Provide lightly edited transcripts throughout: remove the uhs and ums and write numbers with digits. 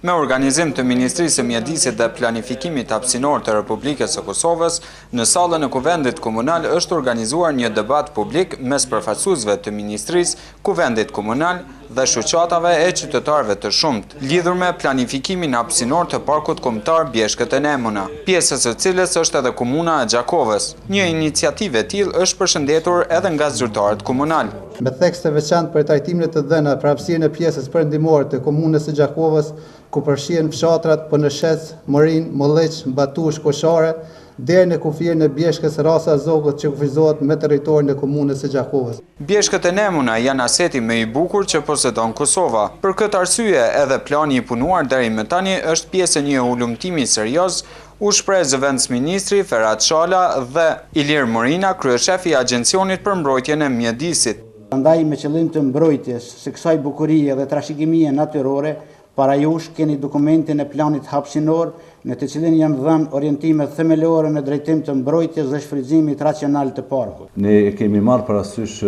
Me organizim të Ministrisë së Mjedisit dhe Planifikimit Hapësinor të Republikës së Kosovës, në sallën e Kuvendit Komunal është organizuar një debat publik mes përfaqësuesve të Ministrisë, Kuvendit Komunal dhe shoqatave e qytetarëve të shumt, lidhur me planifikimin hapësinor të Parkut Kombëtar Bjeshkët e Nemuna, pjesës së cilës është edhe komuna e Gjakovës. Një iniciativë e tillë është përshëndetur edhe nga zyrtarët komunal. Me tekste veçantë për trajtimin e të dhëna për hapësirën e pjesës perëndimore të komunës së Gjakovës, ku përfshihen fshatrat Ponëshec, Morin, Molleq, Batush, Koshare, deri në kufirën e Bjeshkës Rasa Zogut që kufizohet me territorin e komunës së Gjakovës. Bjeshkët e Nemuna janë aseti më i bukur që posedon Kosova. Për këtë arsye edhe plani i punuar deri më tani është pjesë e një ulumtimi serioz, u shpreh zëvendësministri Ferhat Shala dhe Ilir Morina, kryeshefi i Agjencionit për Mbrojtjen e Mjedisit. Prandaj me qëllim të mbrojtjes së kësaj bukurie dhe trashëgimie natyrore, para jush keni dokumentin e planit hapësinor në të cilin janë dhënë orientime themelore në drejtim të mbrojtjes dhe shfrytëzimit racional të parkut. Ne kemi marrë parasysh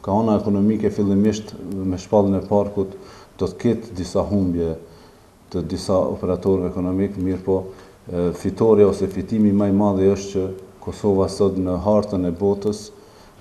ka ona ekonomike fillimisht me shpalljen e parkut do të ketë disa humbje të disa operatorëve ekonomik, mirë po fitoria ose fitimi më i madh është që Kosova sot në hartën e botës,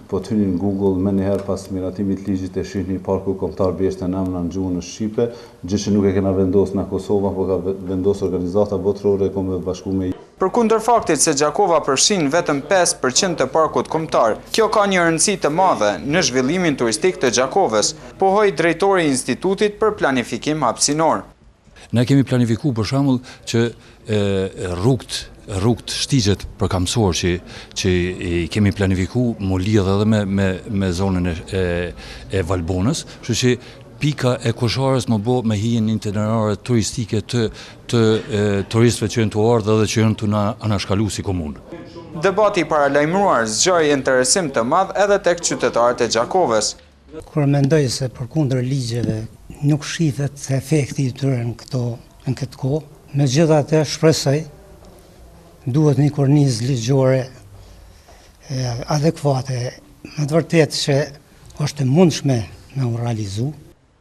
po të hyni në Google me njëherë pas miratimit ligjit e shihni Parku Kombëtar Bjeshkët e Nemuna në gjuhën e Shqipe, gjë që nuk e kena vendosur në Kosova, po ka vendosur organizata botërore e Kombeve Bashkuara. Përkundër faktit se Gjakova përfshin vetëm 5% të parkut kombëtar, kjo ka një rëndësi të madhe në zhvillimin turistik të Gjakovës, pohoi drejtori i Institutit për Planifikim Hapësinor. Ne kemi planifikuar për shembull që rrugët shtigjet përkamësor që i kemi planifikuar mu lidh edhe me zonën e Valbonës, kështu që pika e Kosharës më bë me hijen itinerare turistike të turistëve që janë të ardhur dhe që janë të na anashkalu si komunë. Debati i paralajmëruar zgjoi interesim të madh edhe tek qytetarët e Gjakovës. Kur mendoj se përkundër ligjeve nuk shihet efekti i tyre në këtë kohë, megjithatë shpresoj duhet një kornizë ligjore adekuate, me të vërtetë që është e mundshme me u realizu.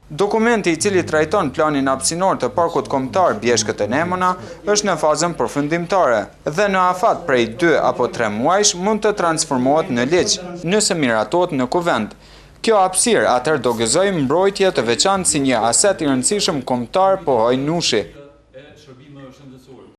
Dokumenti i cili trajton planin hapësinor të Parkut Kombëtar Bjeshkët e Nemuna është në fazën përfundimtare dhe në afat prej 2 apo 3 muajsh mund të transformohet në ligj, nëse miratohet në kuvend. Kjo hapësirë atëherë do gëzojë mbrojtje të veçantë si një aset i rëndësishëm kombëtar, pohoi Nushi.